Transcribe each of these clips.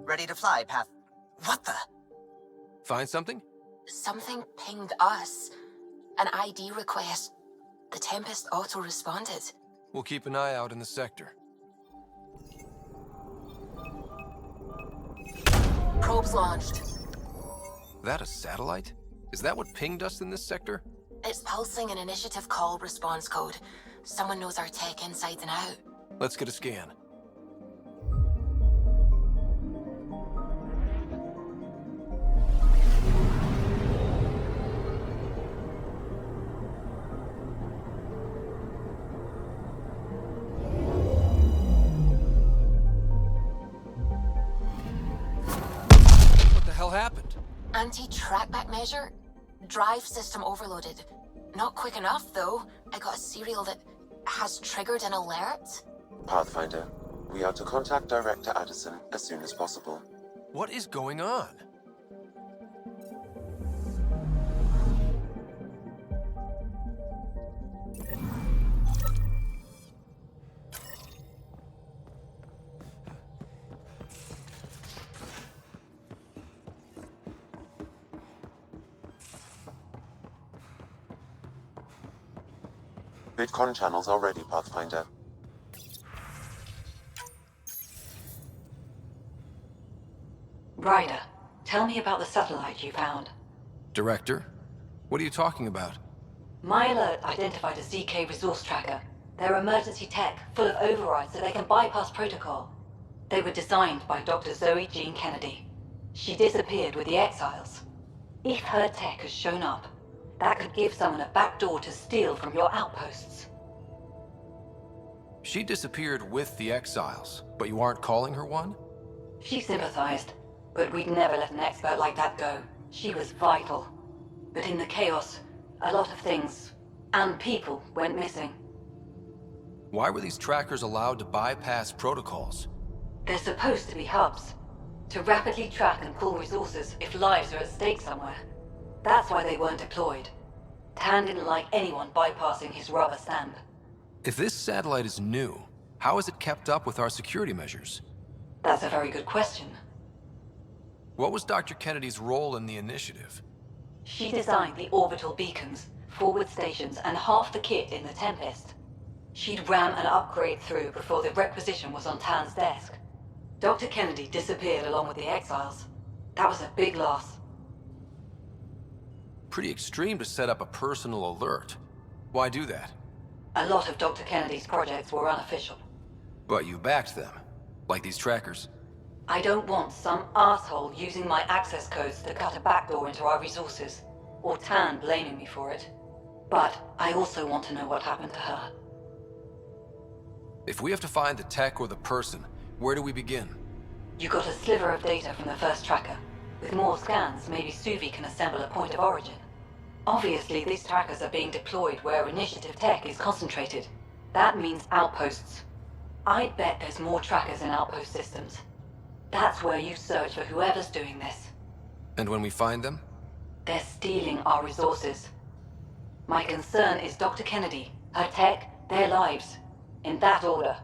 Ready to fly, Path. What the? Find something? Something pinged us. An ID request. The Tempest auto-responded. We'll keep an eye out in the sector. Probes launched. That a satellite? Is that what pinged us in this sector? It's pulsing an initiative call response code. Someone knows our tech inside and out. Let's get a scan. What the hell happened? Anti-trackback measure? Drive system overloaded. Not quick enough, though. I got a serial that has triggered an alert. Pathfinder, we are to contact Director Addison as soon as possible. What is going on? VidCon channels are ready, Pathfinder. Ryder, tell me about the satellite you found. Director? What are you talking about? My alert identified a ZK resource tracker. They're emergency tech, full of overrides so they can bypass protocol. They were designed by Dr. Zoe Jean Kennedy. She disappeared with the Exiles. If her tech has shown up, that could give someone a backdoor to steal from your outposts. She disappeared with the Exiles, but you aren't calling her one? She sympathized, but we'd never let an expert like that go. She was vital. But in the chaos, a lot of things, and people, went missing. Why were these trackers allowed to bypass protocols? They're supposed to be hubs, to rapidly track and pull resources if lives are at stake somewhere. That's why they weren't deployed. Tan didn't like anyone bypassing his rubber stamp. If this satellite is new, how is it kept up with our security measures? That's a very good question. What was Dr. Kennedy's role in the initiative? She designed the orbital beacons, forward stations, and half the kit in the Tempest. She'd ram an upgrade through before the requisition was on Tan's desk. Dr. Kennedy disappeared along with the Exiles. That was a big loss. Pretty extreme to set up a personal alert. Why do that? A lot of Dr. Kennedy's projects were unofficial. But you backed them, like these trackers. I don't want some asshole using my access codes to cut a backdoor into our resources, or Tan blaming me for it. But I also want to know what happened to her. If we have to find the tech or the person, where do we begin? You got a sliver of data from the first tracker. With more scans, maybe Suvi can assemble a point of origin. Obviously, these trackers are being deployed where initiative tech is concentrated. That means outposts. I'd bet there's more trackers in outpost systems. That's where you search for whoever's doing this. And when we find them? They're stealing our resources. My concern is Dr. Kennedy, her tech, their lives. In that order.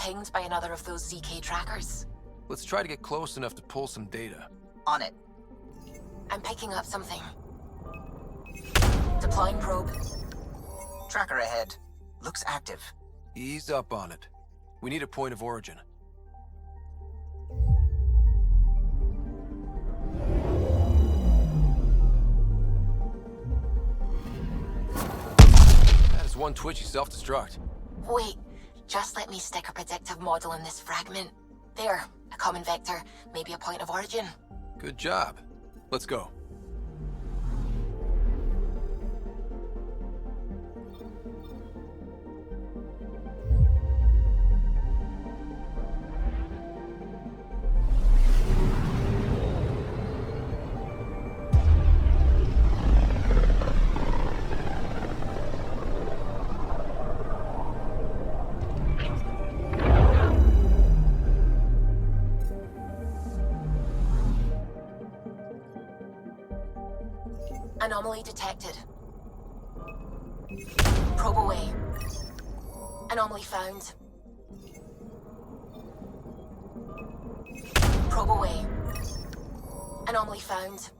pinged by another of those ZK trackers. Let's try to get close enough to pull some data. On it. I'm picking up something. Deploying probe. Tracker ahead. Looks active. Ease up on it. We need a point of origin. That is one twitchy self-destruct. Wait, just let me stick a predictive model in this fragment. There, a common vector, maybe a point of origin. Good job. Let's go. Anomaly detected. Probe away. Anomaly found. Probe away. Anomaly found.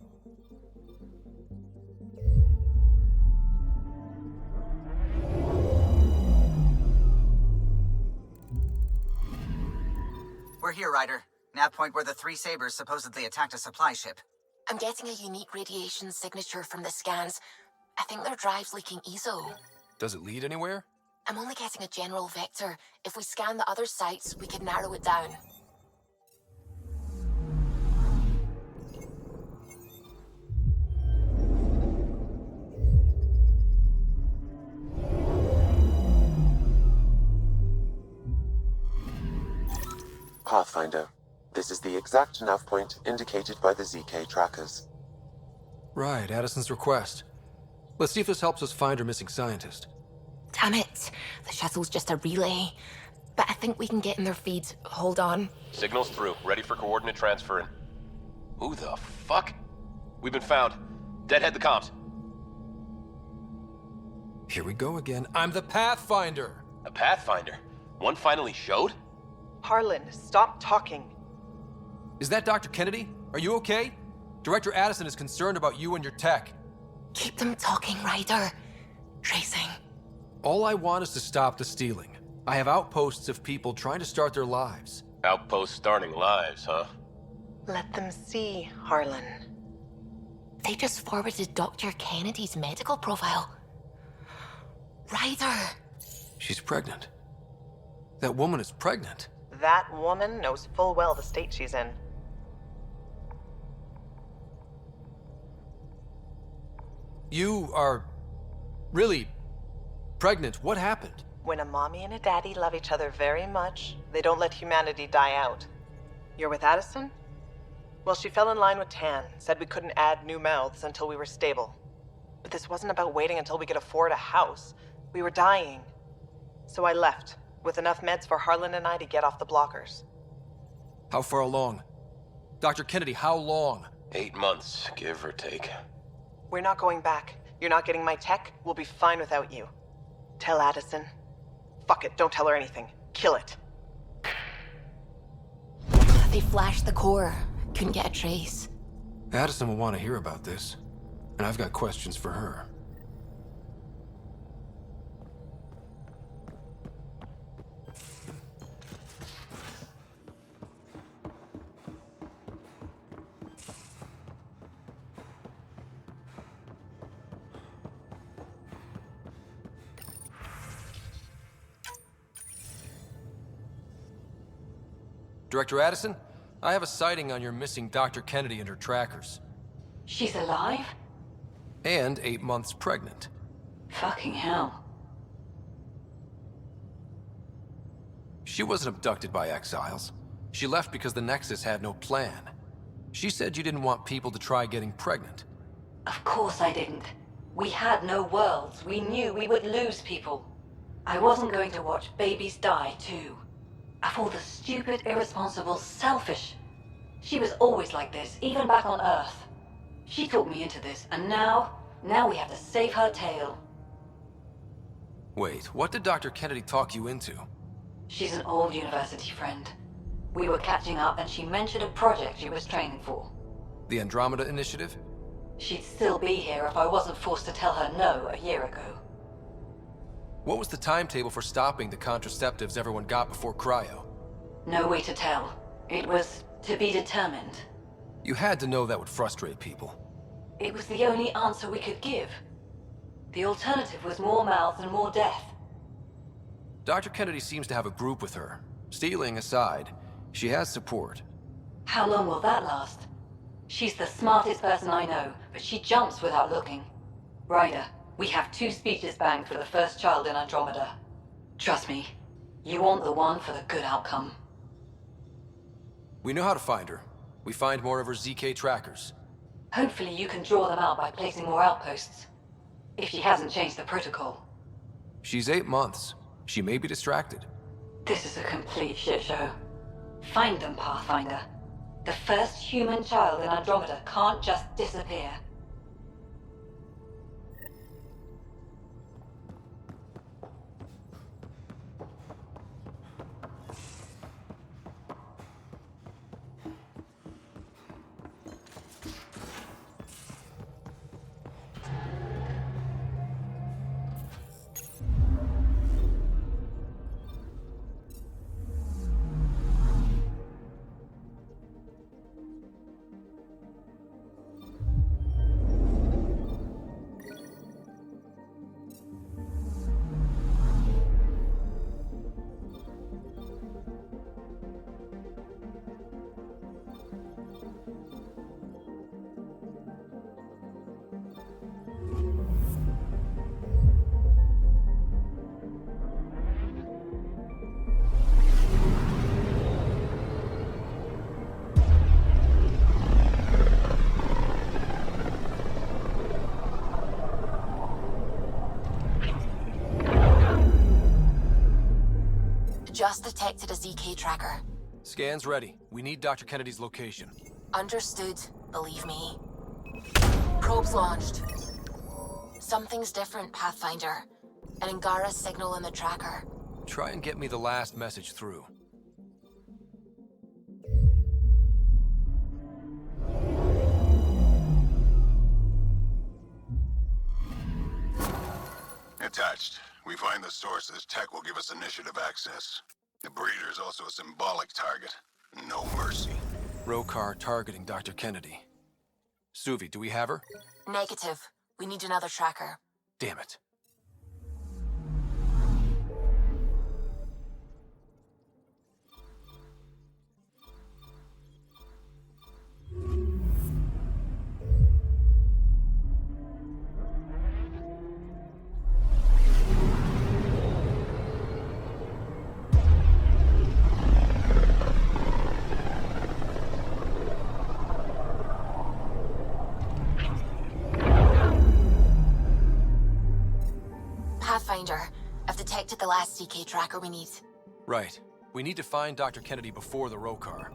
We're here, Ryder. Nav point where the three Sabres supposedly attacked a supply ship. I'm getting a unique radiation signature from the scans. I think their drive's leaking ESO. Does it lead anywhere? I'm only getting a general vector. If we scan the other sites, we could narrow it down. Pathfinder. This is the exact nav point indicated by the ZK trackers. Right, Addison's request. Let's see if this helps us find our missing scientist. Damn it. The shuttle's just a relay. But I think we can get in their feed. Hold on. Signal's through. Ready for coordinate transferring. Who the fuck? We've been found. Deadhead the comms. Here we go again. I'm the Pathfinder! A Pathfinder? One finally showed? Harlan, stop talking. Is that Dr. Kennedy? Are you okay? Director Addison is concerned about you and your tech. Keep them talking, Ryder. Tracing. All I want is to stop the stealing. I have outposts of people trying to start their lives. Outpost starting lives, huh? Let them see, Harlan. They just forwarded Dr. Kennedy's medical profile. Ryder! She's pregnant. That woman is pregnant. That woman knows full well the state she's in. You are really pregnant. What happened? When a mommy and a daddy love each other very much, they don't let humanity die out. You're with Addison? Well, she fell in line with Tan, said we couldn't add new mouths until we were stable. But this wasn't about waiting until we could afford a house. We were dying. So I left, with enough meds for Harlan and I to get off the blockers. How far along? Dr. Kennedy, how long? 8 months, give or take. We're not going back. You're not getting my tech. We'll be fine without you. Tell Addison. Fuck it, don't tell her anything. Kill it. They flashed the core. Couldn't get a trace. Addison will want to hear about this. And I've got questions for her. Director Addison, I have a sighting on your missing Dr. Kennedy and her trackers. She's alive? And 8 months pregnant. Fucking hell. She wasn't abducted by exiles. She left because the Nexus had no plan. She said you didn't want people to try getting pregnant. Of course I didn't. We had no worlds. We knew we would lose people. I wasn't going to watch babies die, too. Of all the stupid, irresponsible, selfish. She was always like this, even back on Earth. She talked me into this, and now we have to save her tail. Wait, what did Dr. Kennedy talk you into? She's an old university friend. We were catching up and she mentioned a project she was training for. The Andromeda initiative? She'd still be here if I wasn't forced to tell her no a year ago. What was the timetable for stopping the contraceptives everyone got before cryo? No way to tell. It was to be determined. You had to know that would frustrate people. It was the only answer we could give. The alternative was more mouths and more death. Dr. Kennedy seems to have a group with her. Stealing aside, she has support. How long will that last? She's the smartest person I know, but she jumps without looking. Ryder, we have 2 speeches banked for the first child in Andromeda. Trust me, you want the one for the good outcome. We know how to find her. We find more of her ZK trackers. Hopefully you can draw them out by placing more outposts. If she hasn't changed the protocol. She's 8 months. She may be distracted. This is a complete shit show. Find them, Pathfinder. The first human child in Andromeda can't just disappear. Just detected a ZK tracker. Scan's ready. We need Dr. Kennedy's location. Understood, believe me. Probes launched. Something's different, Pathfinder. An Angara signal in the tracker. Try and get me the last message through. Attached. We find the source. This tech will give us initiative access. The breeder is also a symbolic target. No mercy. Rokar targeting Dr. Kennedy. Suvi, do we have her? Negative. We need another tracker. Damn it. Pathfinder, I've detected the last ZK tracker we need. Right. We need to find Dr. Kennedy before the Rokar.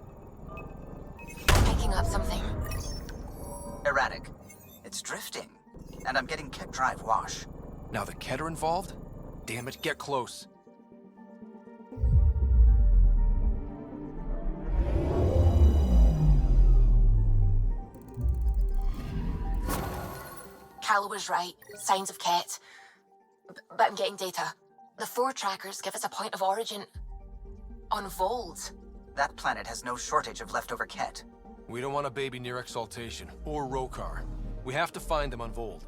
I'm picking up something. Erratic. It's drifting. And I'm getting Ket drive wash. Now the Keter involved? Damn it, get close. Calla was right. Signs of Ket. But I'm getting data. The 4 trackers give us a point of origin on Vold. That planet has no shortage of leftover Ket. We don't want a baby near Exaltation, or Rokar. We have to find them on Vold.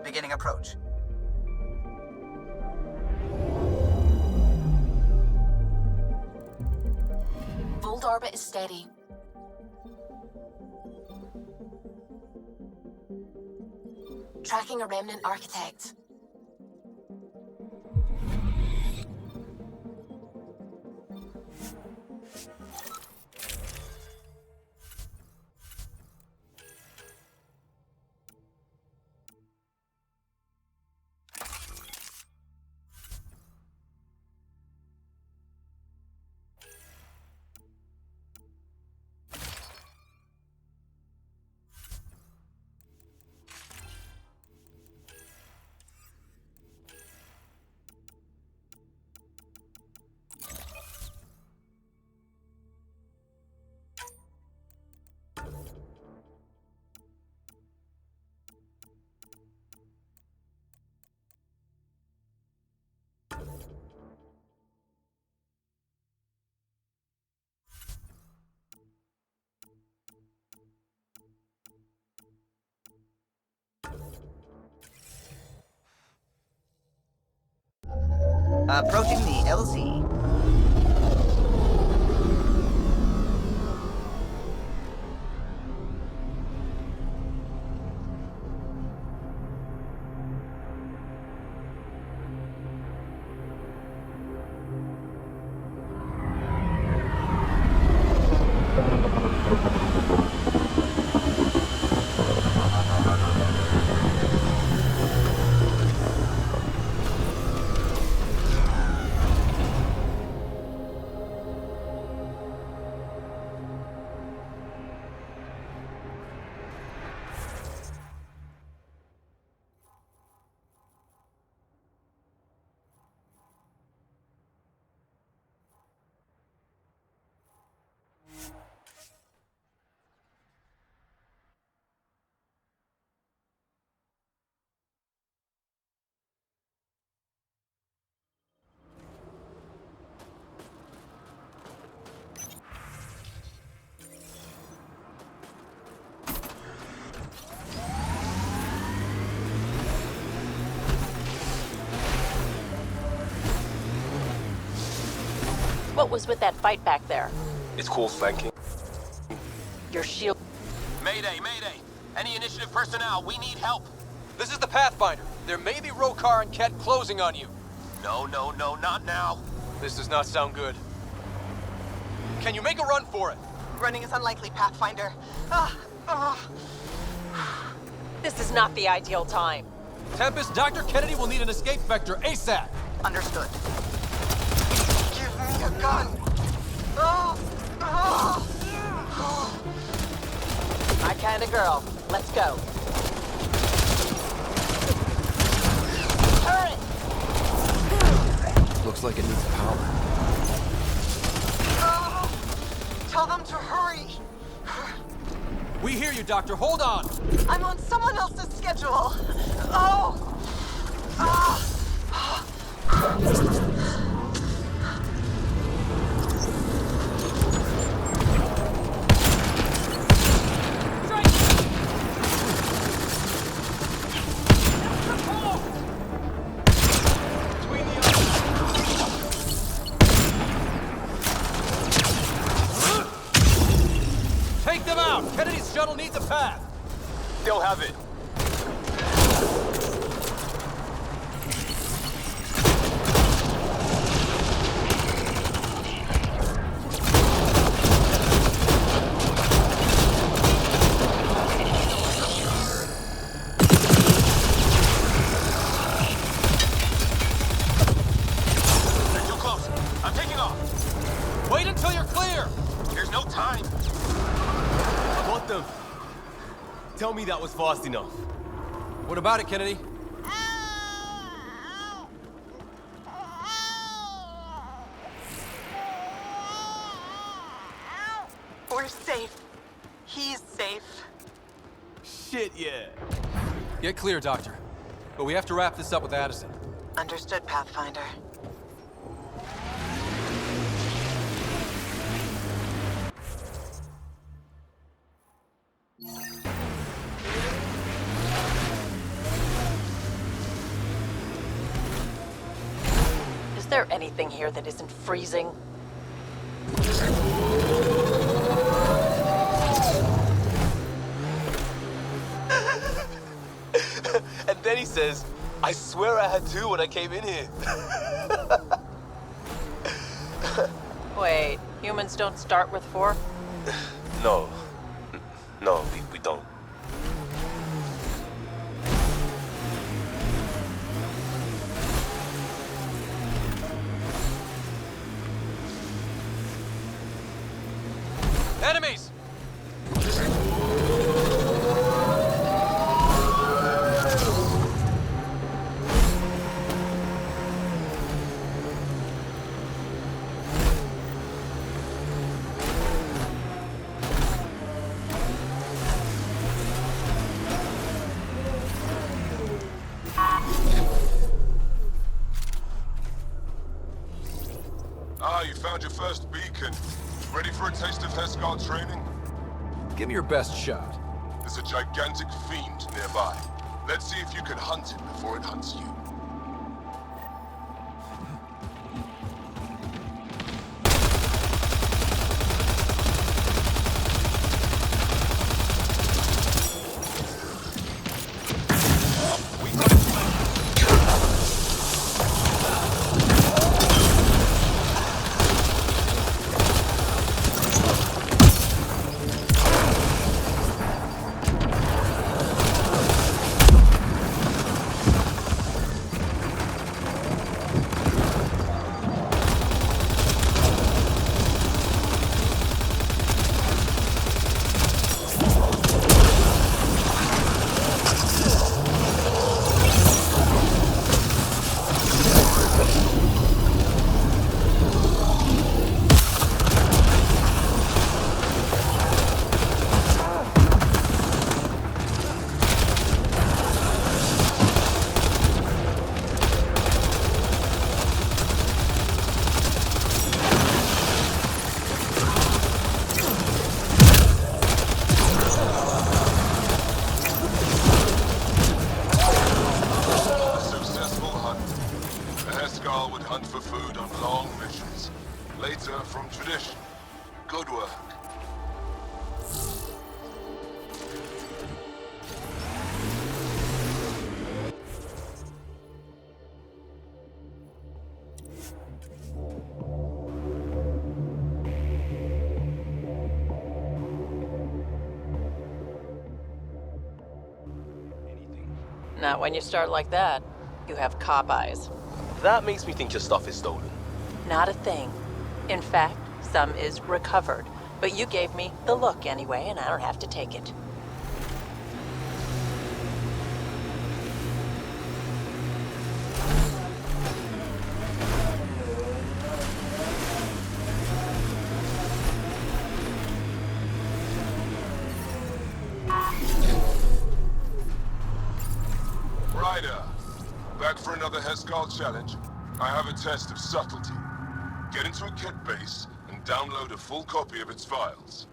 Beginning approach. Vold orbit is steady. Tracking a remnant architect. Approaching the LZ. What was with that fight back there? It's cool thanking. Your shield. Mayday, mayday! Any initiative personnel, we need help! This is the Pathfinder. There may be Rokar and Ket closing on you. No, not now. This does not sound good. Can you make a run for it? Running is unlikely, Pathfinder. This is not the ideal time. Tempest, Dr. Kennedy will need an escape vector ASAP. Understood. Give me a gun. My kind of girl. Let's go. Turret! Looks like it needs power. Tell them to hurry. We hear you, Doctor. Hold on. I'm on someone else's schedule. Take them out. Kennedy's shuttle needs a path. They'll have it. They're too close. I'm taking off. Wait until you're clear. There's no time. What the? Tell me that was fast enough. What about it, Kennedy? We're safe. He's safe. Shit, yeah. Get clear, Doctor. But we have to wrap this up with Addison. Understood, Pathfinder. Is there anything here that isn't freezing? And then he says, I swear I had two when I came in here. Wait, humans don't start with 4? No, we don't. Enemies! You found your first beacon. Ready for a taste of Hescal training? Give me your best shot. There's a gigantic fiend nearby. Let's see if you can hunt it before it hunts you. hunt for food on long missions. Later, from tradition. Good work. Not when you start like that. You have cop eyes. That makes me think your stuff is stolen. Not a thing. In fact, some is recovered. But you gave me the look anyway, and I don't have to take it. Ryder, back for another Heskal challenge. I have a test of subtlety. Get into a kit base and download a full copy of its files.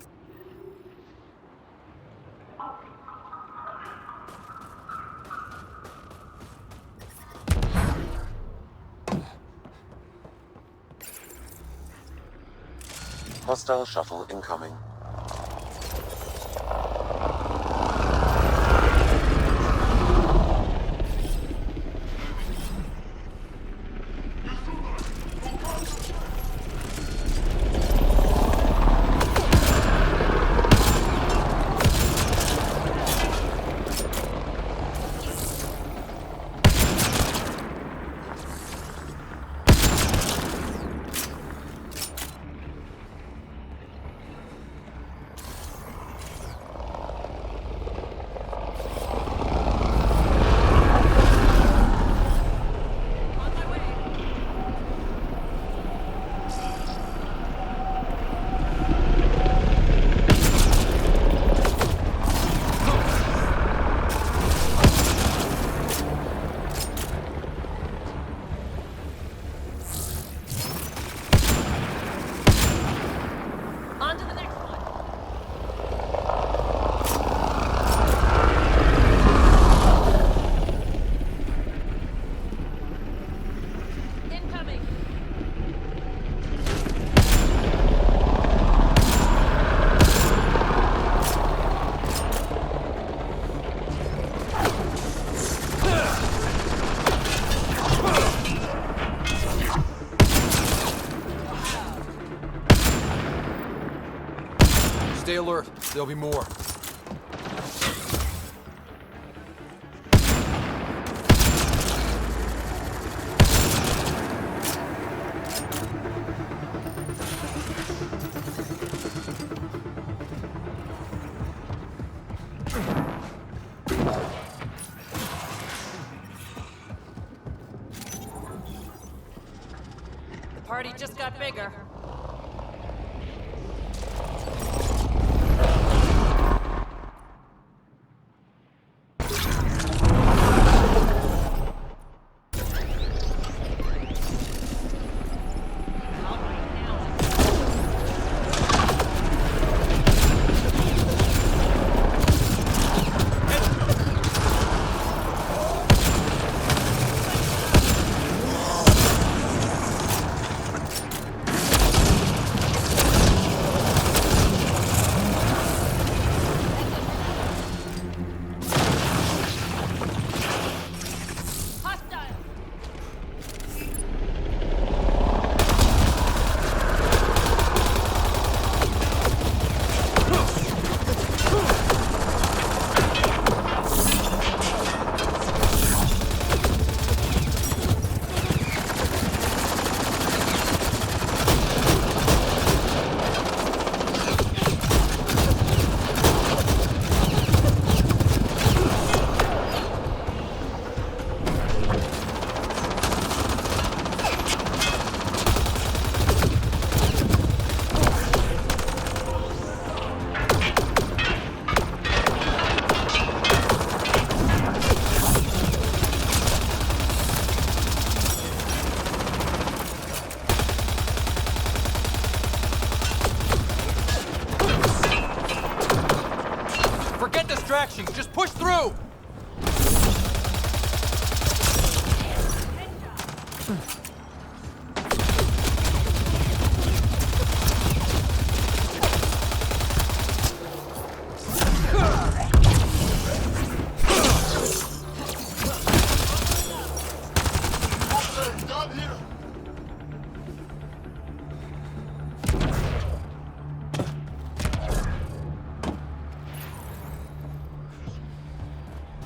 Hostile shuttle incoming. Stay alert. There'll be more. The party just got bigger.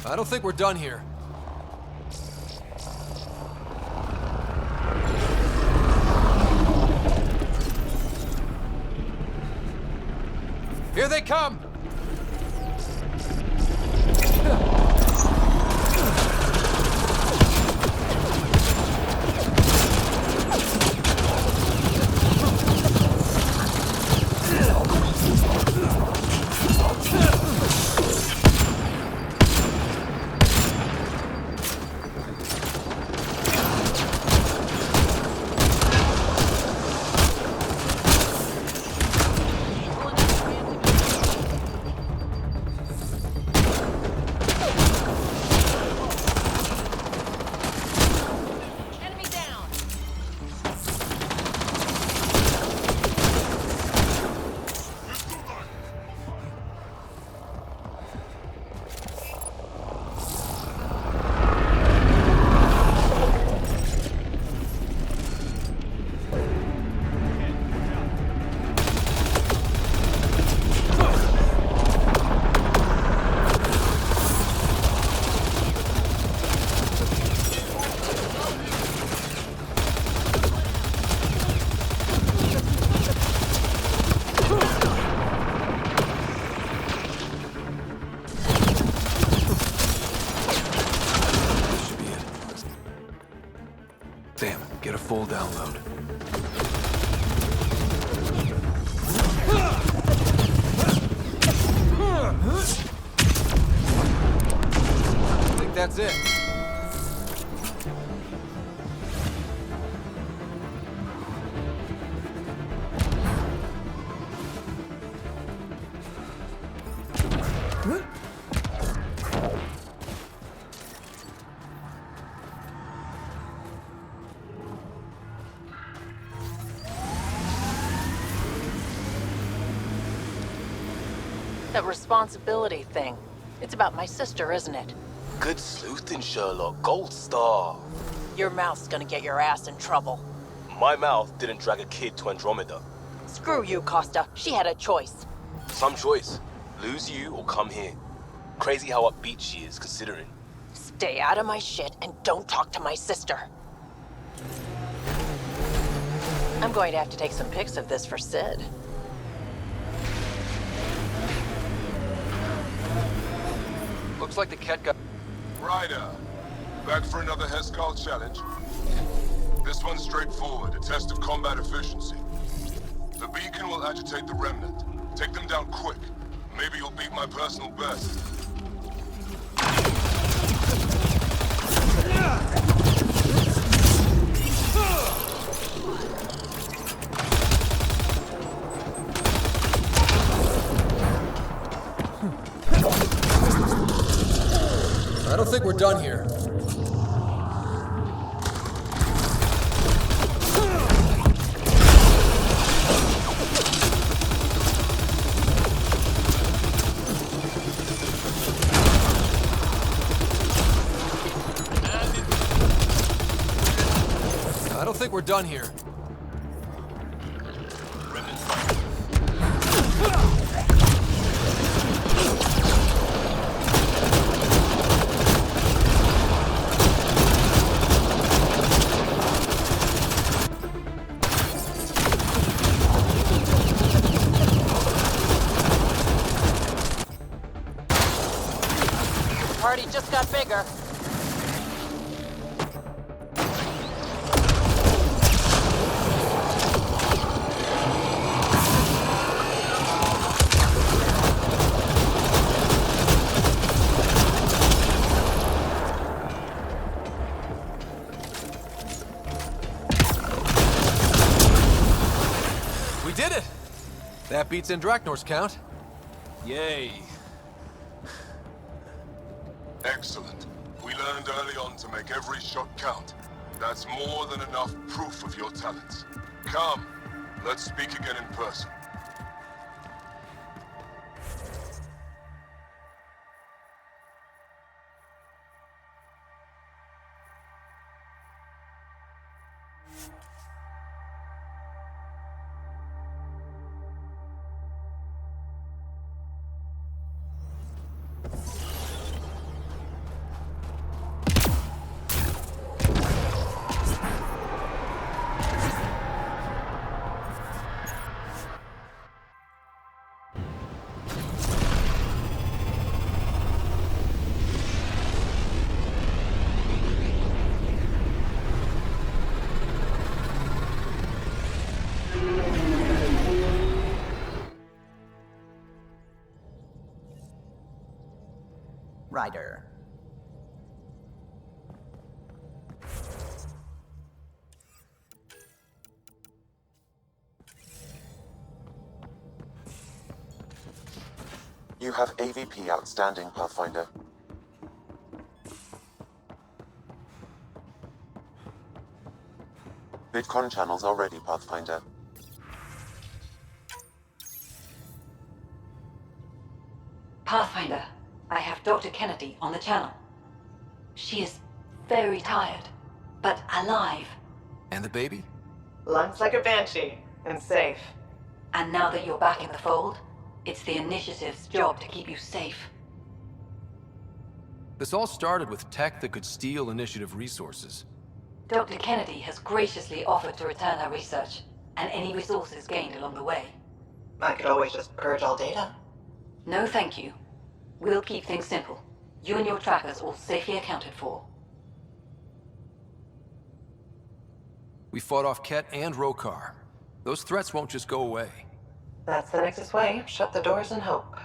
I don't think we're done here. Here they come! Get a full download. I think that's it. That responsibility thing. It's about my sister, isn't it? Good sleuthing, Sherlock. Gold star. Your mouth's gonna get your ass in trouble. My mouth didn't drag a kid to Andromeda. Screw you, Costa. She had a choice. Some choice. Lose you or come here. Crazy how upbeat she is, considering. Stay out of my shit and don't talk to my sister. I'm going to have to take some pics of this for Sid. Looks like the cat got... Ryder, back for another Heskal challenge? This one's straightforward, a test of combat efficiency. The beacon will agitate the remnant. Take them down quick. Maybe you'll beat my personal best. I don't think we're done here. I don't think we're done here. Party just got bigger. We did it! That beats Indraknor's count. Yay. Excellent. We learned early on to make every shot count. That's more than enough proof of your talents. Come, let's speak again in person. rider. You have AVP outstanding, Pathfinder. VidCon channels are ready, Pathfinder. Pathfinder, I have Dr. Kennedy on the channel. She is very tired, but alive. And the baby? Lungs like a banshee, and safe. And now that you're back in the fold, it's the Initiative's job to keep you safe. This all started with tech that could steal Initiative resources. Dr. Kennedy has graciously offered to return her research, and any resources gained along the way. I could always just purge all data. No thank you. We'll keep things simple. You and your trackers all safely accounted for. We fought off Ket and Rokar. Those threats won't just go away. That's the Nexus way. Shut the doors and hope.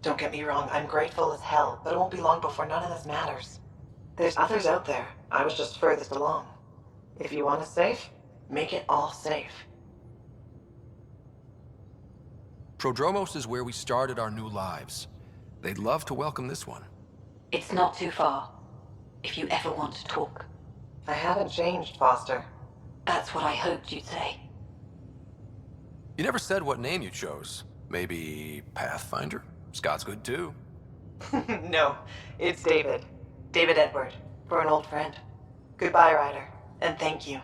Don't get me wrong, I'm grateful as hell, but it won't be long before none of this matters. There's others out there. I was just furthest along. If you want us safe, make it all safe. Prodromos is where we started our new lives. They'd love to welcome this one. It's not too far, if you ever want to talk. I haven't changed, Foster. That's what I hoped you'd say. You never said what name you chose. Maybe Pathfinder? Scott's good too. No, it's David. David Edward, for an old friend. Goodbye, Ryder, and thank you.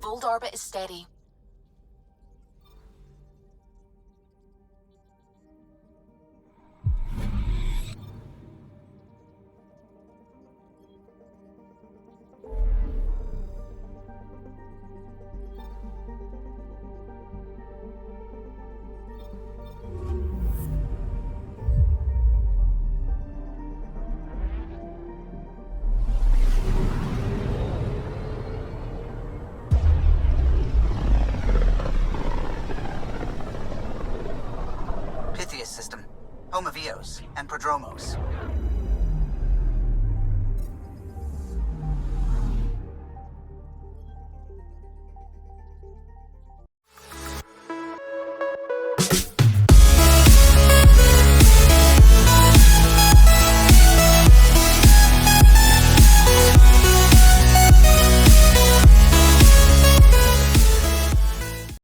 Fold orbit is steady. System, home of Eos and Prodromos.